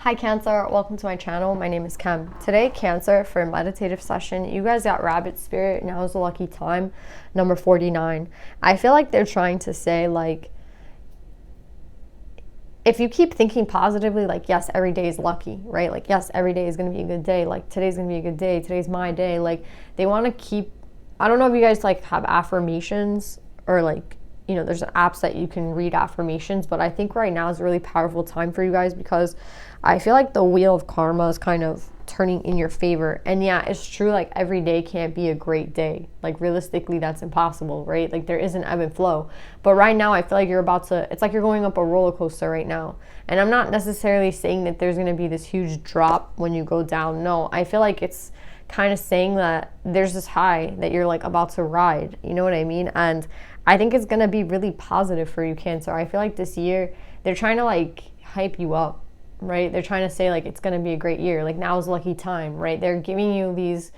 Hi Cancer, welcome to my channel. My name is Kem. Today, Cancer, for a meditative session, you guys got Rabbit Spirit. Now is the lucky time, number 49. I feel like they're trying to say, like, if you keep thinking positively, like, yes, every day is lucky, right? Like, yes, every day is going to be a good day. Like, today's going to be a good day. Today's my day. Like, they want to keep, I don't know if you guys, like, have affirmations or, like, you know, there's apps that you can read affirmations, but I think right now is a really powerful time for you guys because I feel like the wheel of karma is kind of turning in your favor. And yeah, it's true, like every day can't be a great day. Like realistically, that's impossible, right? Like there is an ebb and flow. But right now, I feel like you're about to, it's like you're going up a roller coaster right now. And I'm not necessarily saying that there's going to be this huge drop when you go down. No, I feel like it's kind of saying that there's this high that you're like about to ride. You know what I mean? And I think it's going to be really positive for you, Cancer. I feel like this year, they're trying to like hype you up. Right? They're trying to say like it's going to be a great year. Like now's a lucky time, right? They're giving you these,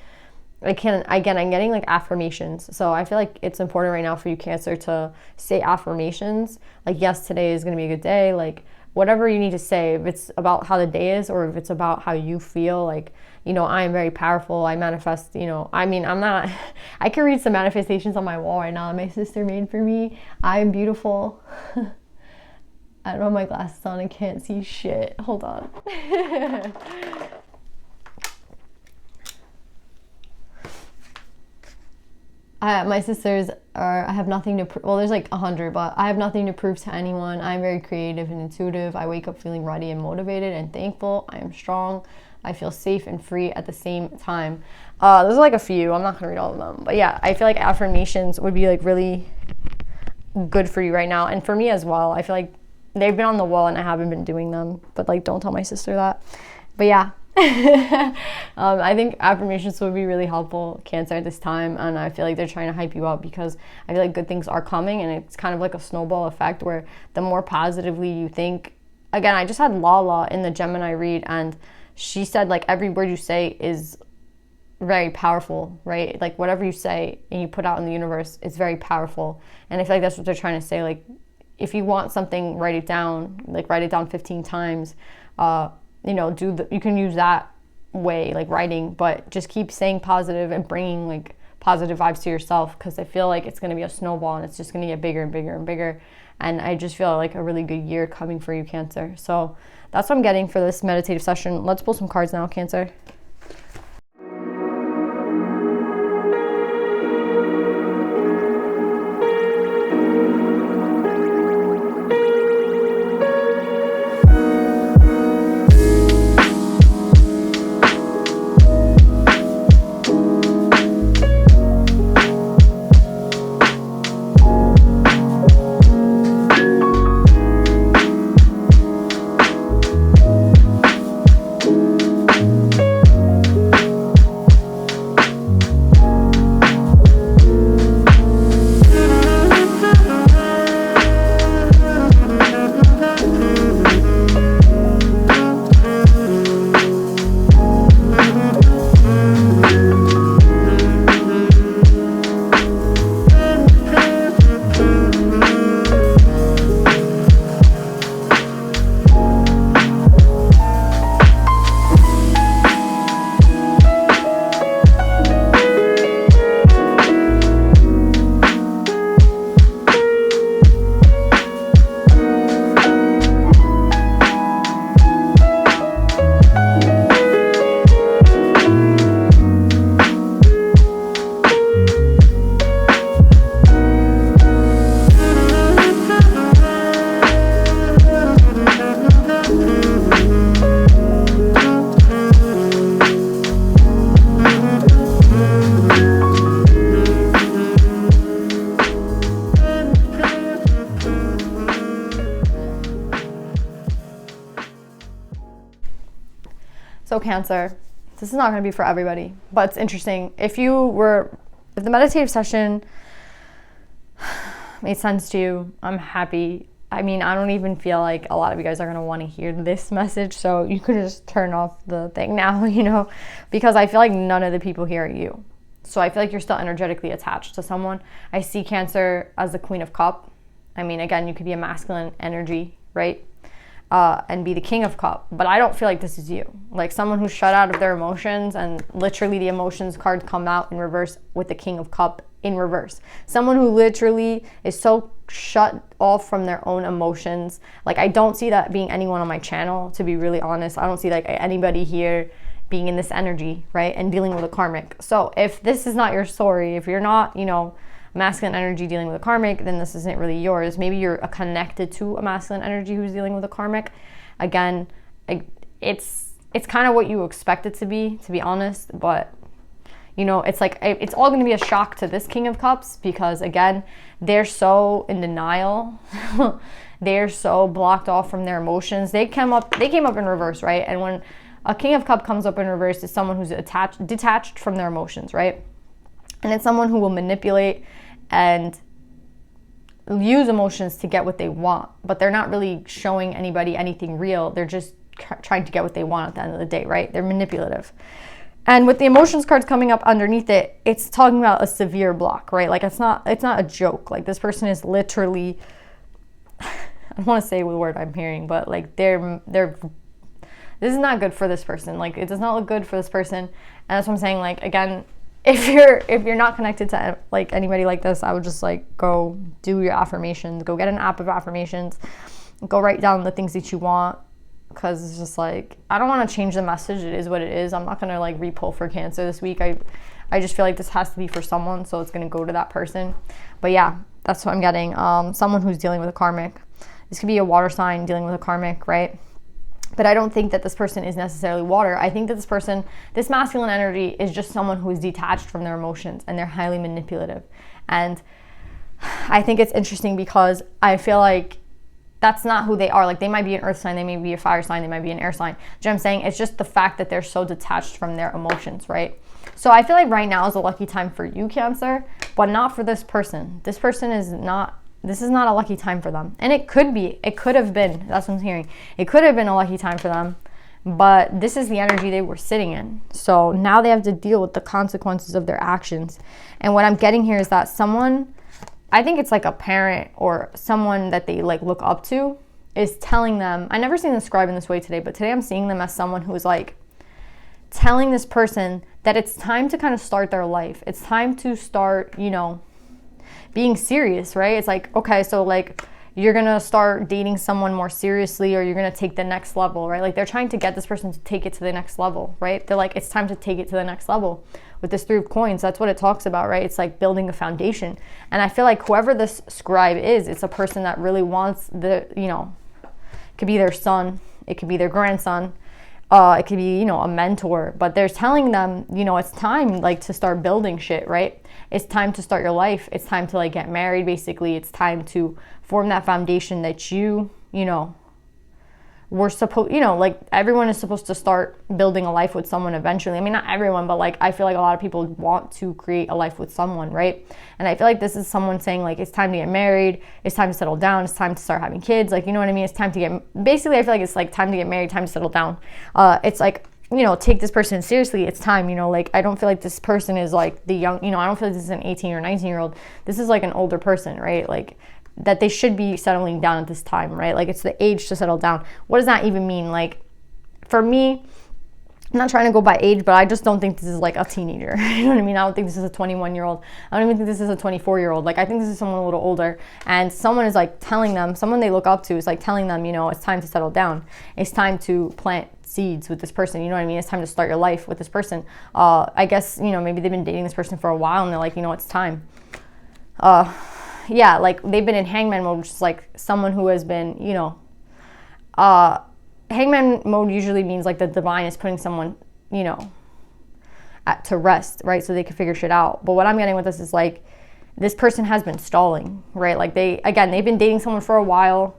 I'm getting like affirmations. So I feel like it's important right now for you, Cancer, to say affirmations. Like, yes, today is going to be a good day. Like whatever you need to say, if it's about how the day is or if it's about how you feel, like, you know, I am very powerful. I manifest, you know, I mean, I can read some manifestations on my wall right now that my sister made for me. I'm beautiful. I don't have my glasses on. I can't see shit. Hold on. My sisters are, I have nothing to prove. Well, there's like 100, but I have nothing to prove to anyone. I'm very creative and intuitive. I wake up feeling ready and motivated and thankful. I am strong. I feel safe and free at the same time. Those are like a few. I'm not going to read all of them. But yeah, I feel like affirmations would be like really good for you right now. And for me as well. I feel like they've been on the wall and I haven't been doing them, but like don't tell my sister that. But yeah, I think affirmations would be really helpful, Cancer, at this time. And I feel like they're trying to hype you up because I feel like good things are coming, and it's kind of like a snowball effect where the more positively you think. Again, I just had Lala in the Gemini read, and she said like every word you say is very powerful, right? Like whatever you say and you put out in the universe is very powerful. And I feel like that's what they're trying to say. Like, if you want something, write it down. Like write it down 15 times. You know, you can use that way, like writing, but just keep saying positive and bringing like positive vibes to yourself, because I feel like it's going to be a snowball and it's just going to get bigger and bigger and bigger. And I just feel like a really good year coming for you, Cancer. So that's what I'm getting for this meditative session. Let's pull some cards now, Cancer. So Cancer, this is not going to be for everybody, but it's interesting. If the meditative session made sense to you, I'm happy. I mean, I don't even feel like a lot of you guys are going to want to hear this message, so you could just turn off the thing now, you know, because I feel like none of the people here are you. So I feel like you're still energetically attached to someone. I see Cancer as the Queen of Cups. I mean, again, you could be a masculine energy, right? and be the King of Cup. But I don't feel like this is you. Like someone who's shut out of their emotions, and literally the emotions card come out in reverse with the King of Cup in reverse. Someone who literally is so shut off from their own emotions. Like I don't see that being anyone on my channel, to be really honest. I don't see like anybody here being in this energy, right? And dealing with a karmic. So if this is not your story, if you're not, masculine energy dealing with a karmic, then this isn't really yours. Maybe you're connected to a masculine energy who's dealing with a karmic. Again, it's kind of what you expect it to be honest, but it's like, it's all going to be a shock to this King of Cups, because again, they're so in denial. They're so blocked off from their emotions. They came up in reverse, right? And when a King of Cups comes up in reverse, it's someone who's detached from their emotions, right? And it's someone who will manipulate and use emotions to get what they want, but they're not really showing anybody anything real. They're just trying to get what they want at the end of the day, right? They're manipulative. And with the emotions cards coming up underneath it, it's talking about a severe block, right? Like it's not a joke. Like this person is literally, I don't want to say the word I'm hearing, but like they're this is not good for this person. Like it does not look good for this person. And that's what I'm saying. Like again, if you're not connected to like anybody like this, I would just like go do your affirmations, go get an app of affirmations, go write down the things that you want, because it's just like, I don't want to change the message. It is what it is. I'm not going to like re-pull for Cancer this week. I just feel like this has to be for someone, so it's going to go to that person. But yeah, that's what I'm getting. Someone who's dealing with a karmic. This could be a water sign dealing with a karmic, right? But I don't think that this person is necessarily water. I think that this masculine energy is just someone who is detached from their emotions, and they're highly manipulative. And I think it's interesting because I feel like that's not who they are. Like they might be an earth sign, they may be a fire sign, they might be an air sign. Do you know what I'm saying? It's just the fact that they're so detached from their emotions, right? So I feel like right now is a lucky time for you, Cancer, but not for this person. This is not a lucky time for them. And it could have been, that's what I'm hearing. It could have been a lucky time for them, but this is the energy they were sitting in. So now they have to deal with the consequences of their actions. And what I'm getting here is that someone, I think it's like a parent or someone that they like look up to, is telling them, I never seen them described in this way today, but today I'm seeing them as someone who's like telling this person that it's time to kind of start their life. It's time to start, being serious, right? It's like, okay, so like you're gonna start dating someone more seriously, or you're gonna take the next level, right? Like they're trying to get this person to take it to the next level, right? They're like, it's time to take it to the next level. With this Three of Coins, that's what it talks about, right? It's like building a foundation. And I feel like whoever this scribe is, it's a person that really wants it could be their son, it could be their grandson, it could be, a mentor, but they're telling them, it's time like to start building shit, right? It's time to start your life. It's time to like get married, basically. It's time to form that foundation that we're supposed, like everyone is supposed to start building a life with someone eventually. I mean, not everyone, but like I feel like a lot of people want to create a life with someone, right? And I feel like this is someone saying like, it's time to get married, it's time to settle down, it's time to start having kids, like, you know what I mean? It's time to basically I feel like it's like time to get married, time to settle down. It's like, take this person seriously. It's time, like I don't feel like this person is like the young, I don't feel like this is an 18 or 19-year-old. This is like an older person, right? Like that they should be settling down at this time, right? Like it's the age to settle down. What does that even mean? Like for me, I'm not trying to go by age, but I just don't think this is like a teenager. You know what I mean? I don't think this is a 21-year-old. I don't even think this is a 24-year-old. Like I think this is someone a little older, and someone is like telling them, someone they look up to is like telling them, it's time to settle down. It's time to plant seeds with this person. You know what I mean? It's time to start your life with this person. I guess, maybe they've been dating this person for a while and they're like, it's time. Yeah, like they've been in hangman mode, which is like someone who has been, hangman mode usually means like the divine is putting someone, to rest, right? So they can figure shit out. But what I'm getting with this is like, this person has been stalling, right? Like they've been dating someone for a while,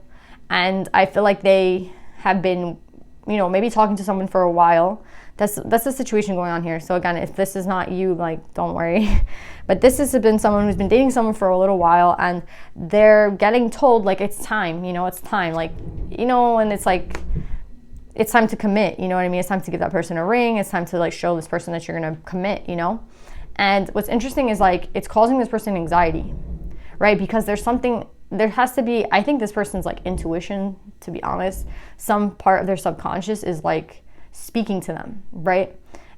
and I feel like they have been, maybe talking to someone for a while. That's the situation going on here. So again, if this is not you, like, don't worry. But this has been someone who's been dating someone for a little while, and they're getting told, like, it's time, it's time. Like, and it's like, it's time to commit, you know what I mean? It's time to give that person a ring. It's time to, like, show this person that you're going to commit, And what's interesting is, like, it's causing this person anxiety, right? Because there's something there has to be, I think this person's like intuition, to be honest. Some part of their subconscious is like speaking to them, right?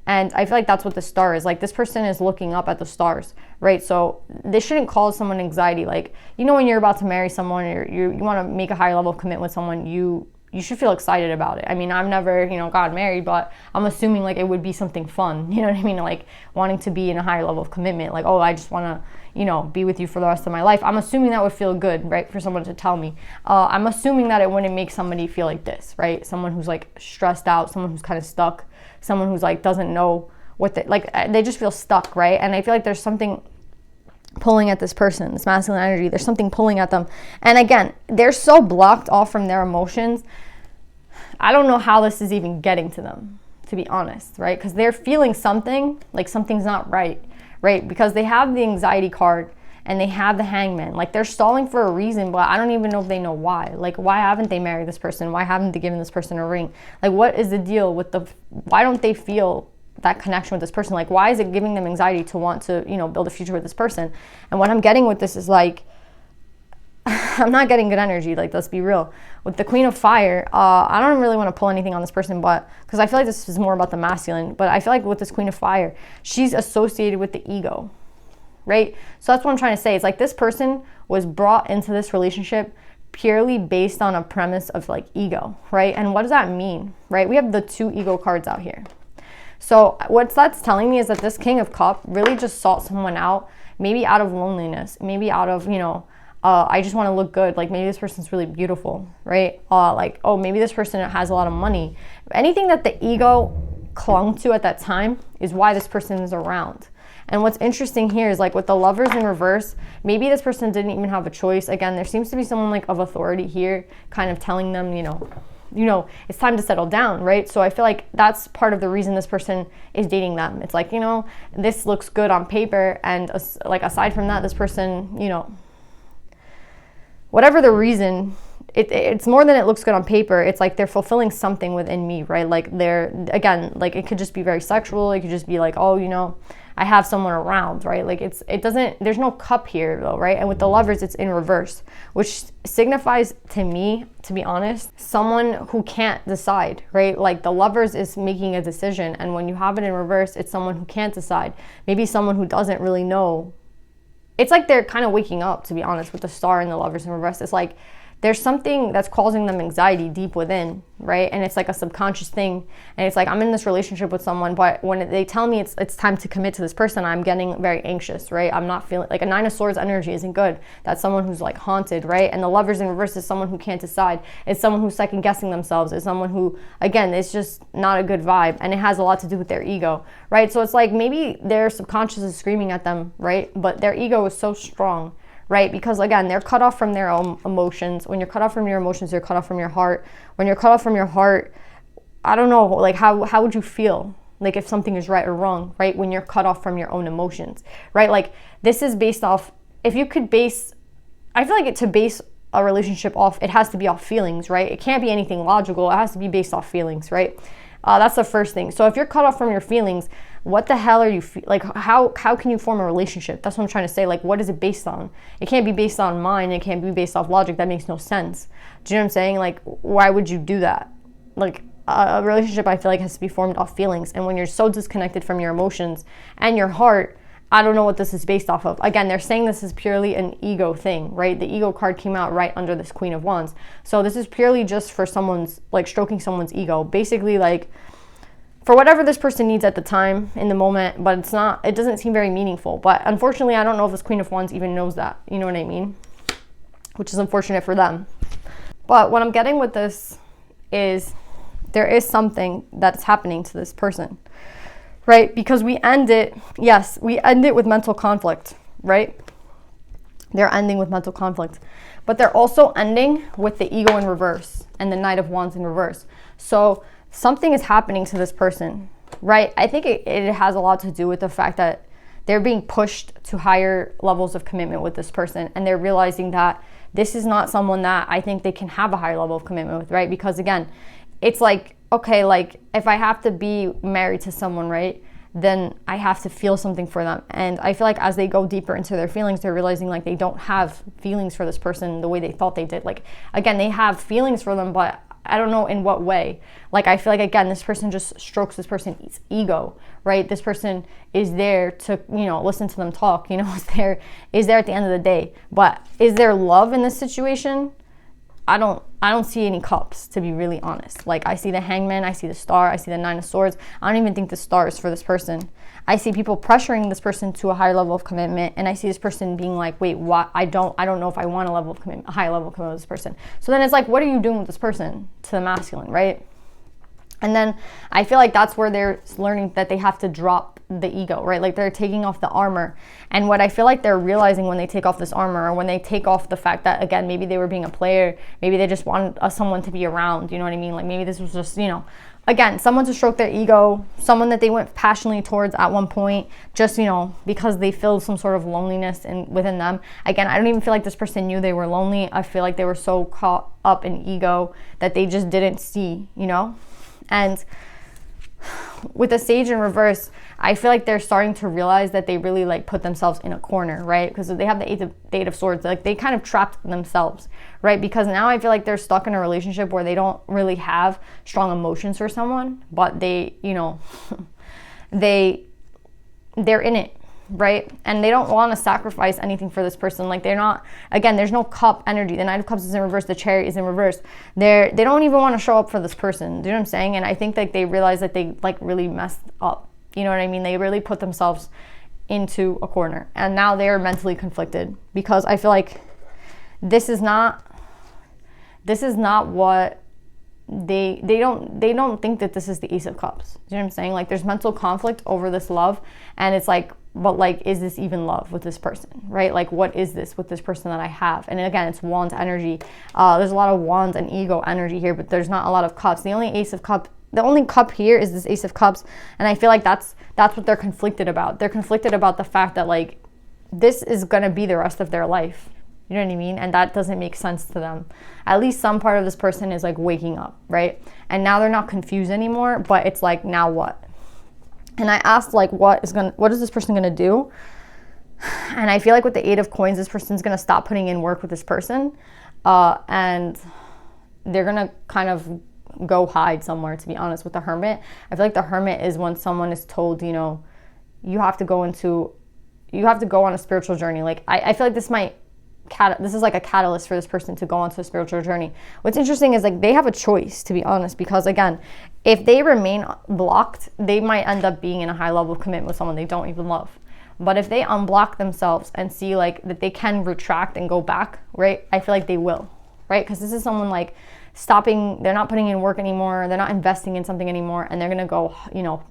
And I feel like that's what the star is. Like, this person is looking up at the stars, right? So this shouldn't cause someone anxiety. Like, you know, when you're about to marry someone, or you want to make a higher level of commitment with someone, you should feel excited about it. I mean, I've never, got married, but I'm assuming like it would be something fun. You know what I mean? Like, wanting to be in a higher level of commitment. Like, oh, I just want to, be with you for the rest of my life. I'm assuming that would feel good, right? For someone to tell me. I'm assuming that it wouldn't make somebody feel like this, right? Someone who's like stressed out, someone who's kind of stuck, someone who's like doesn't know what they just feel stuck, right? And I feel like there's something pulling at this person, this masculine energy. There's something pulling at them. And again, they're so blocked off from their emotions. I don't know how this is even getting to them, to be honest, right? Because they're feeling something, like something's not right? Because they have the anxiety card and they have the hangman. Like, they're stalling for a reason, but I don't even know if they know why. Like, why haven't they married this person? Why haven't they given this person a ring? Like, what is the deal with why don't they feel that connection with this person? Like, why is it giving them anxiety to want to, build a future with this person? And what I'm getting with this is like, I'm not getting good energy. Like, let's be real. With the Queen of Fire, I don't really want to pull anything on this person, but because I feel like this is more about the masculine. But I feel like with this Queen of Fire, she's associated with the ego, right? So that's what I'm trying to say. It's like this person was brought into this relationship purely based on a premise of like ego, right? And what does that mean, right? We have the 2 ego cards out here. So what that's telling me is that this King of Cups really just sought someone out, maybe out of loneliness, maybe out of, I just want to look good. Like, maybe this person's really beautiful, right? Like, oh, maybe this person has a lot of money. Anything that the ego clung to at that time is why this person is around. And what's interesting here is like with the Lovers in reverse, maybe this person didn't even have a choice. Again, there seems to be someone like of authority here kind of telling them, it's time to settle down, right? So I feel like that's part of the reason this person is dating them. It's like, this looks good on paper. And like, aside from that, this person, whatever the reason, it's more than it looks good on paper. It's like they're fulfilling something within me, right? Like, again, like it could just be very sexual. It could just be like, oh, I have someone around, right? Like, there's no cup here though, right? And with the Lovers, it's in reverse, which signifies to me, to be honest, someone who can't decide, right? Like, the Lovers is making a decision. And when you have it in reverse, it's someone who can't decide. Maybe someone who doesn't really know. It's like they're kind of waking up, to be honest, with the Star and the Lovers in reverse. It's like there's something that's causing them anxiety deep within, right? And it's like a subconscious thing. And it's like, I'm in this relationship with someone, but when they tell me it's time to commit to this person, I'm getting very anxious, right? I'm not feeling like a 9 of Swords energy isn't good. That's someone who's like haunted, right? And the Lovers in reverse is someone who can't decide. It's someone who's second guessing themselves. It's someone who, again, it's just not a good vibe. And it has a lot to do with their ego, right? So it's like maybe their subconscious is screaming at them, right? But their ego is so strong, right? Because again, they're cut off from their own emotions. When you're cut off from your emotions, you're cut off from your heart. When you're cut off from your heart, I don't know, like how would you feel? Like if something is right or wrong, right? When you're cut off from your own emotions, right? Like this is based off, I feel like to base a relationship off, it has to be off feelings, right? It can't be anything logical. It has to be based off feelings, right? That's the first thing. So if you're cut off from your feelings, what the hell are you, like how can you form a relationship? That's what I'm trying to say. Like, what is it based on? It can't be based on mind. It can't be based off logic. That makes no sense. Do you know what I'm saying? Like, why would you do that? Like, a relationship, I feel like, has to be formed off feelings. And when you're so disconnected from your emotions and your heart, I don't know what this is based off of. Again, they're saying this is purely an ego thing, right? The ego card came out right under this Queen of Wands. So this is purely just for someone's, like, stroking someone's ego. Basically, like, for whatever this person needs at the time, in the moment, but it doesn't seem very meaningful. But unfortunately, I don't know if this Queen of Wands even knows that. You know what I mean? Which is unfortunate for them. But what I'm getting with this is there is something that's happening to this person, right? Because we end it with mental conflict, right? They're ending with mental conflict. But they're also ending with the ego in reverse and the Knight of Wands in reverse. So something is happening to this person, right? I think it has a lot to do with the fact that they're being pushed to higher levels of commitment with this person. And they're realizing that this is not someone that I think they can have a higher level of commitment with, right? Because again, it's like, okay, like if I have to be married to someone, right? then I have to feel something for them. And I feel like as they go deeper into their feelings, they're realizing like they don't have feelings for this person the way they thought they did. Like, again, they have feelings for them, but I don't know in what way. Like, I feel like, again, this person just strokes this person's ego, right? This person is there to, listen to them talk, is there at the end of the day. But is there love in this situation? I don't see any cups, to be really honest. Like, I see the Hangman, I see the Star, I see the Nine of Swords. I don't even think the Star is for this person. I see people pressuring this person to a higher level of commitment, and I see this person being like, wait, what? I don't know if I want a high level of commitment with this person. So then it's like, what are you doing with this person to the masculine, right? And then I feel like that's where they're learning that they have to drop the ego, right? Like, they're taking off the armor. And what I feel like they're realizing when they take off this armor, or when they take off the fact that, again, maybe they were being a player, maybe they just wanted someone to be around, you know what I mean? Like, maybe this was just, again, someone to stroke their ego, someone that they went passionately towards at one point, just, because they feel some sort of loneliness within them. Again, I don't even feel like this person knew they were lonely. I feel like they were so caught up in ego that they just didn't see, And with the Sage in reverse, I feel like they're starting to realize that they really like put themselves in a corner, right? Because they have the Eight of Swords, like they kind of trapped themselves, right? Because now I feel like they're stuck in a relationship where they don't really have strong emotions for someone, but they, they're in it, right? And they don't want to sacrifice anything for this person. Like, they're not, again, there's no cup energy. The Knight of Cups is in reverse, the Chariot is in reverse. They don't even want to show up for this person. Do you know what I'm saying? And I think like they realize that they like really messed up. You know what I mean? They really put themselves into a corner, and now they're mentally conflicted, because I feel like this is not what they don't think that this is the Ace of Cups. Do you know what I'm saying? Like, there's mental conflict over this love, and it's like, but like, is this even love with this person, right? Like, what is this with this person that I have? And again, it's Wands energy. There's a lot of Wands and ego energy here, but there's not a lot of cups. The only cup here is this Ace of Cups, and I feel like that's what they're conflicted about. They're conflicted about the fact that like this is gonna be the rest of their life. You know what I mean? And that doesn't make sense to them. At least some part of this person is like waking up, right? And now they're not confused anymore, but it's like, now what? And I asked like, what is this person gonna do? And I feel like with the Eight of Coins, this person's gonna stop putting in work with this person, and they're gonna kind of go hide somewhere, to be honest. With the Hermit, I feel like the Hermit is when someone is told, you have to go on a spiritual journey. Like, I feel like this is like a catalyst for this person to go onto a spiritual journey. What's interesting is like they have a choice, to be honest, because again, if they remain blocked, they might end up being in a high level of commitment with someone they don't even love. But if they unblock themselves and see like that they can retract and go back, right? I feel like they will, right? Because this is someone like stopping, they're not putting in work anymore, they're not investing in something anymore, and they're gonna go,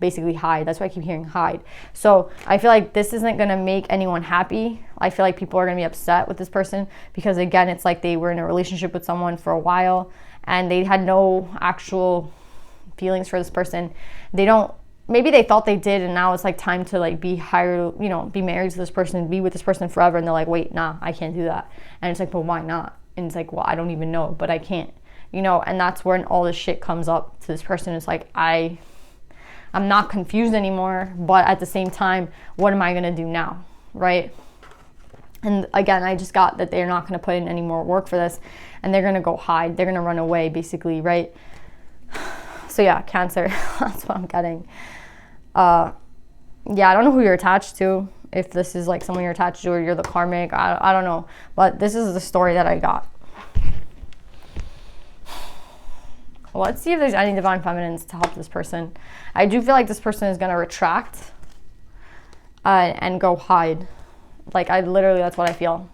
basically hide. That's why I keep hearing hide. So I feel like this isn't gonna make anyone happy. I feel like people are gonna be upset with this person, because again, it's like they were in a relationship with someone for a while and they had no actual feelings for this person. Maybe they thought they did, and now it's like time to like be married to this person, be with this person forever, and they're like, wait, nah, I can't do that. And it's like, but why not? And it's like, well, I don't even know, but I can't. And that's when all this shit comes up to this person. It's like, I'm not confused anymore, but at the same time, what am I going to do now, right? And again, I just got that they're not going to put in any more work for this, and they're going to go hide. They're going to run away, basically, right? So yeah, Cancer, that's what I'm getting. Yeah, I don't know who you're attached to. If this is like someone you're attached to, or you're the karmic, I don't know. But this is the story that I got. Let's see if there's any divine feminines to help this person. I do feel like this person is going to retract and go hide. Like, that's what I feel.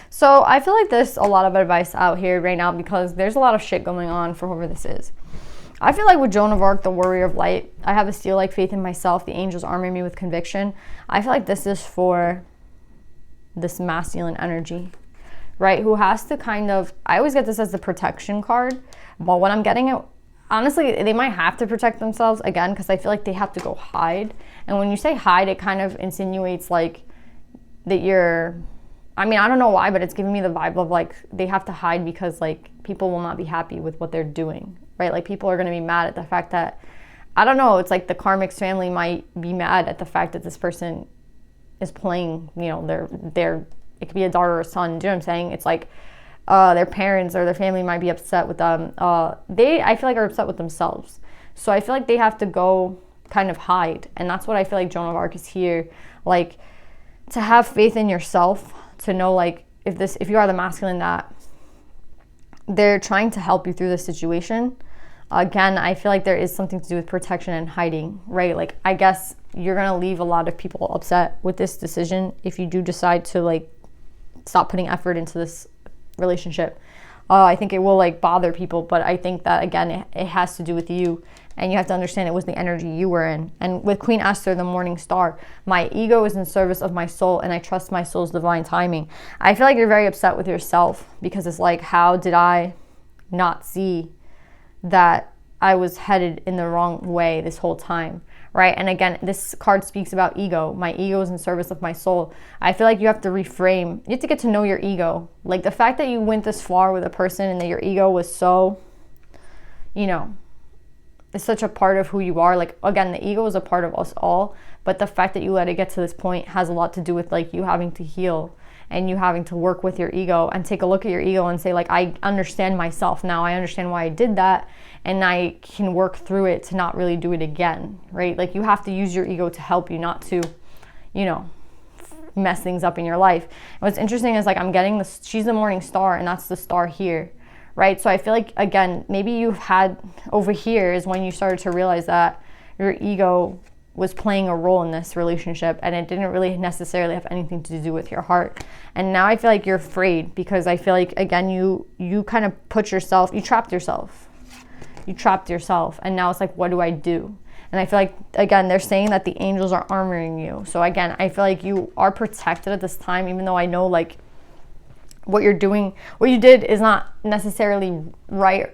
So I feel like there's a lot of advice out here right now, because there's a lot of shit going on for whoever this is. I feel like with Joan of Arc, the warrior of light, I have a steel-like faith in myself. The angels armor me with conviction. I feel like this is for this masculine energy, right? Who has to kind of, I always get this as the protection card, but what I'm getting at, honestly, they might have to protect themselves again, because I feel like they have to go hide. And when you say hide, it kind of insinuates like that you're, I mean, I don't know why, but it's giving me the vibe of like they have to hide because like people will not be happy with what they're doing, right? Like people are going to be mad at the fact that, I don't know, it's like the Karmic's family might be mad at the fact that this person is playing, you know, their it could be a daughter or a son. Do you know what I'm saying? It's like their parents or their family might be upset with them. They, I feel like, are upset with themselves. So I feel like they have to go kind of hide. And that's what I feel like Joan of Arc is here. Like, to have faith in yourself, to know like if you are the masculine that they're trying to help you through this situation. Again, I feel like there is something to do with protection and hiding, right? Like, I guess you're going to leave a lot of people upset with this decision if you do decide to like stop putting effort into this relationship. I think it will like bother people, but I think that again, it has to do with you, and you have to understand it was the energy you were in. And with Queen Esther, the morning star, my ego is in service of my soul, and I trust my soul's divine timing. I feel like you're very upset with yourself because it's like, how did I not see that I was headed in the wrong way this whole time, right? And again, this card speaks about ego. My ego is in service of my soul. I feel like you have to reframe. You have to get to know your ego. Like the fact that you went this far with a person and that your ego was so, you know, it's such a part of who you are. Like, again, the ego is a part of us all, but the fact that you let it get to this point has a lot to do with like you having to heal and you having to work with your ego and take a look at your ego and say like, I understand myself now. I understand why I did that, and I can work through it to not really do it again, right? Like, you have to use your ego to help you, not to, you know, mess things up in your life. And what's interesting is like, I'm getting this, she's the morning star, and that's the star here, right? So I feel like, again, maybe you've had, over here is when you started to realize that your ego was playing a role in this relationship, and it didn't really necessarily have anything to do with your heart. And now I feel like you're afraid, because I feel like, again, you kind of put yourself, you trapped yourself, and now it's like, what do I do? And I feel like, again, they're saying that the angels are armoring you. So again, I feel like you are protected at this time, even though I know like what you're doing, what you did is not necessarily right.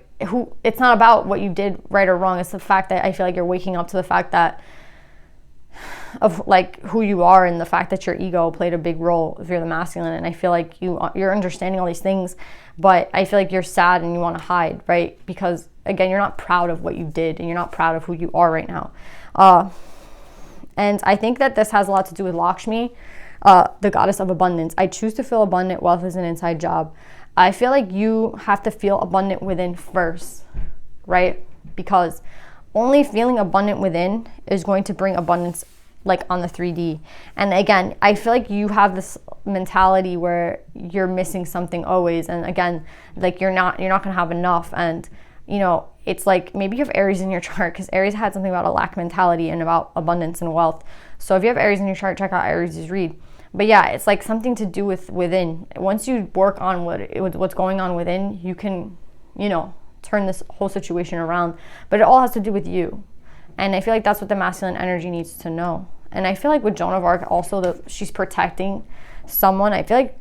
It's not about what you did right or wrong. It's the fact that I feel like you're waking up to the fact that of like who you are, and the fact that your ego played a big role if you're the masculine. And I feel like you're understanding all these things, but I feel like you're sad and you want to hide, right? Because again, you're not proud of what you did, and you're not proud of who you are right now. And I think that this has a lot to do with Lakshmi, the goddess of abundance. I choose to feel abundant. Wealth is an inside job. I feel like you have to feel abundant within first, right? Because only feeling abundant within is going to bring abundance like on the 3D. And again, I feel like you have this mentality where you're missing something always. And again, like you're not going to have enough. And you know, it's like maybe you have Aries in your chart, because Aries had something about a lack mentality and about abundance and wealth. So if you have Aries in your chart, check out Aries' read. But yeah, it's like something to do with within. Once you work on what's going on within, you can, you know, turn this whole situation around. But it all has to do with you. And I feel like that's what the masculine energy needs to know. And I feel like with Joan of Arc also, she's protecting someone. I feel like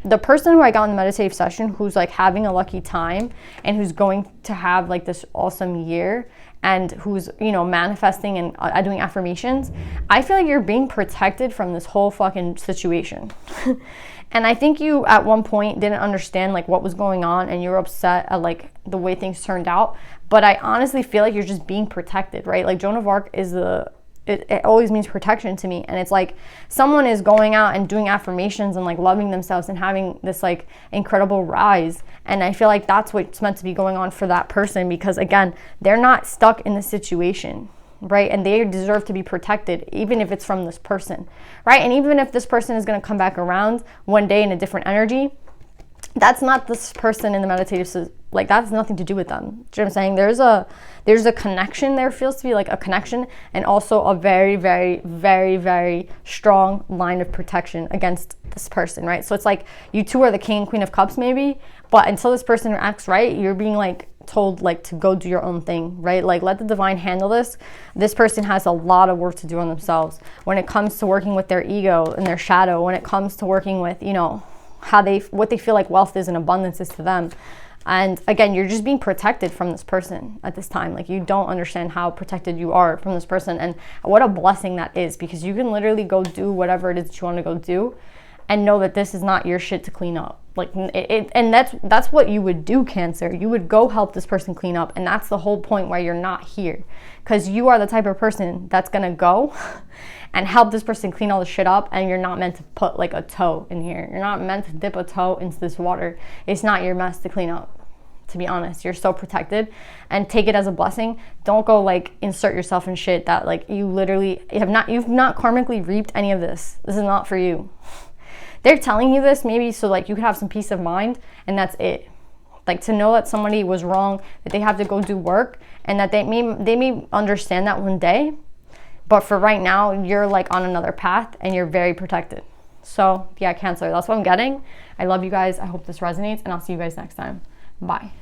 the person who I got in the meditative session, who's like having a lucky time and who's going to have like this awesome year, and who's, you know, manifesting and doing affirmations, I feel like you're being protected from this whole fucking situation. And I think you at one point didn't understand like what was going on, and you were upset at like the way things turned out. But I honestly feel like you're just being protected, right? Like Joan of Arc is it always means protection to me. And it's like someone is going out and doing affirmations and like loving themselves and having this like incredible rise. And I feel like that's what's meant to be going on for that person, because again, they're not stuck in the situation, right? And they deserve to be protected, even if it's from this person, right? And even if this person is going to come back around one day in a different energy, that's not this person in the meditative, like that has nothing to do with them. Do you know what I'm saying? There's a connection. There feels to be like a connection, and also a very, very, very, very strong line of protection against this person, right? So it's like you two are the king and queen of cups maybe, but until this person acts right, you're being like told like to go do your own thing, right? Like let the divine handle this. This person has a lot of work to do on themselves when it comes to working with their ego and their shadow, when it comes to working with, you know, what they feel like wealth is and abundance is to them. And again, you're just being protected from this person at this time. Like, you don't understand how protected you are from this person, and what a blessing that is, because you can literally go do whatever it is that you want to go do and know that this is not your shit to clean up. Like, and that's what you would do, Cancer. You would go help this person clean up, and that's the whole point why you're not here, because you are the type of person that's gonna go and help this person clean all the shit up, and you're not meant to put like a toe in here. You're not meant to dip a toe into this water. It's not your mess to clean up. To be honest, you're so protected, and take it as a blessing. Don't go like insert yourself in shit that like you've not karmically reaped any of this. This is not for you. They're telling you this maybe so like you could have some peace of mind, and that's it. Like, to know that somebody was wrong, that they have to go do work, and that they may understand that one day, but for right now, you're like on another path and you're very protected. So yeah, Cancer, that's what I'm getting. I love you guys. I hope this resonates, and I'll see you guys next time. Bye.